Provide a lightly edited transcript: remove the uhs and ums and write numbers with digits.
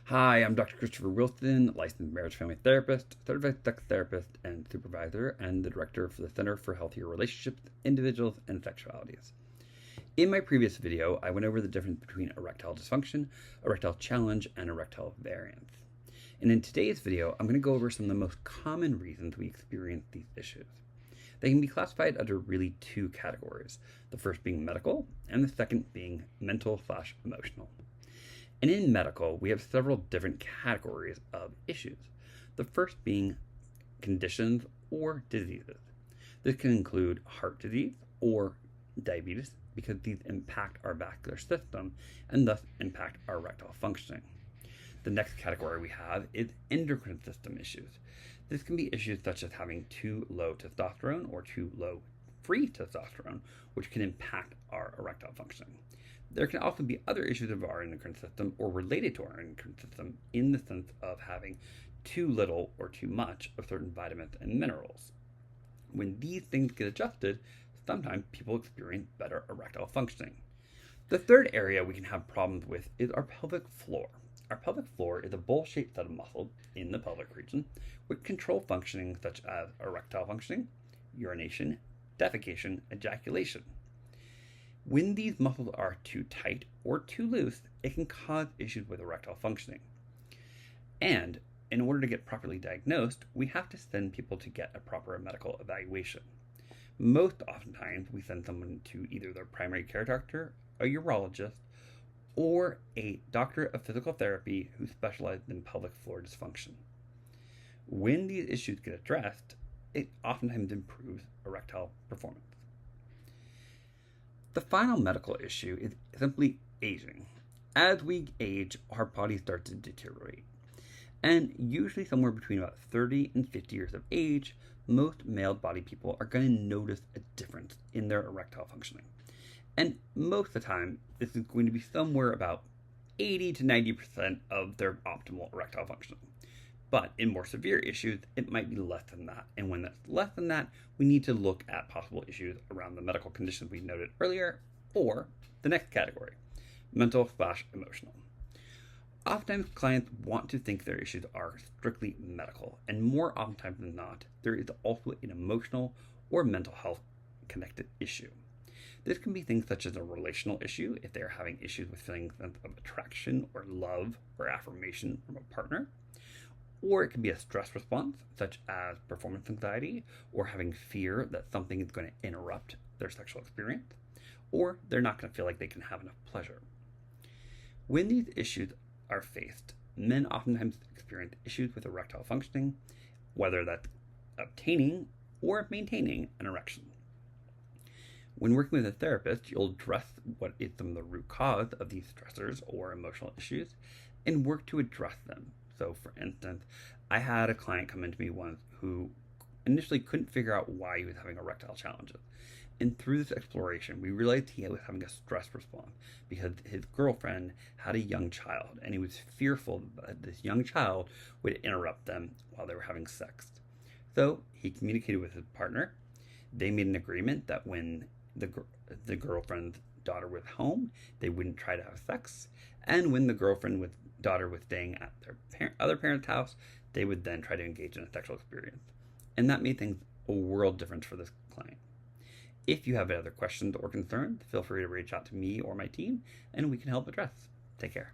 Hi, I'm Dr. Christopher Wilson, licensed marriage family therapist, certified sex therapist, and supervisor, and the director for the Center for Healthier Relationships, Individuals, and Sexualities. In my previous video, I went over the difference between erectile dysfunction, erectile challenge, and erectile variance. And in today's video, I'm going to go over some of the most common reasons we experience these issues. They can be classified under really two categories, the first being medical, and the second being mental/emotional. And in medical, we have several different categories of issues. The first being conditions or diseases. This can include heart disease or diabetes because these impact our vascular system and thus impact our erectile functioning. The next category we have is endocrine system issues. This can be issues such as having too low testosterone or too low free testosterone, which can impact our erectile functioning. There can also be other issues of our endocrine system or related to our endocrine system in the sense of having too little or too much of certain vitamins and minerals. When these things get adjusted, sometimes people experience better erectile functioning. The third area we can have problems with is our pelvic floor. Our pelvic floor is a bowl-shaped set of muscles in the pelvic region which control functioning such as erectile functioning, urination, defecation, ejaculation. When these muscles are too tight or too loose, it can cause issues with erectile functioning. And in order to get properly diagnosed, we have to send people to get a proper medical evaluation. Most oftentimes, we send someone to either their primary care doctor, a urologist, or a doctor of physical therapy who specializes in pelvic floor dysfunction. When these issues get addressed, it oftentimes improves erectile performance. The final medical issue is simply aging. As we age, our body starts to deteriorate. And usually somewhere between about 30 and 50 years of age, most male body people are going to notice a difference in their erectile functioning. And most of the time, this is going to be somewhere about 80 to 90% of their optimal erectile functioning. But in more severe issues, it might be less than that. And when that's less than that, we need to look at possible issues around the medical conditions we noted earlier, or the next category, mental/emotional. Oftentimes, clients want to think their issues are strictly medical, and more oftentimes than not, there is also an emotional or mental health connected issue. This can be things such as a relational issue, if they're having issues with feeling sense of attraction or love or affirmation from a partner. Or it can be a stress response, such as performance anxiety, or having fear that something is going to interrupt their sexual experience, or they're not going to feel like they can have enough pleasure. When these issues are faced, men oftentimes experience issues with erectile functioning, whether that's obtaining or maintaining an erection. When working with a therapist, you'll address what is some of the root cause of these stressors or emotional issues and work to address them. So, for instance, I had a client come into me once who initially couldn't figure out why he was having erectile challenges. And through this exploration, we realized he was having a stress response because his girlfriend had a young child, and he was fearful that this young child would interrupt them while they were having sex. So he communicated with his partner. They made an agreement that when the girlfriend's daughter was home, they wouldn't try to have sex, and when the girlfriend with daughter was staying at their other parent's house, they would then try to engage in a sexual experience. And that made things a world difference for this client. If you have other questions or concerns, feel free to reach out to me or my team, and we can help address. Take care.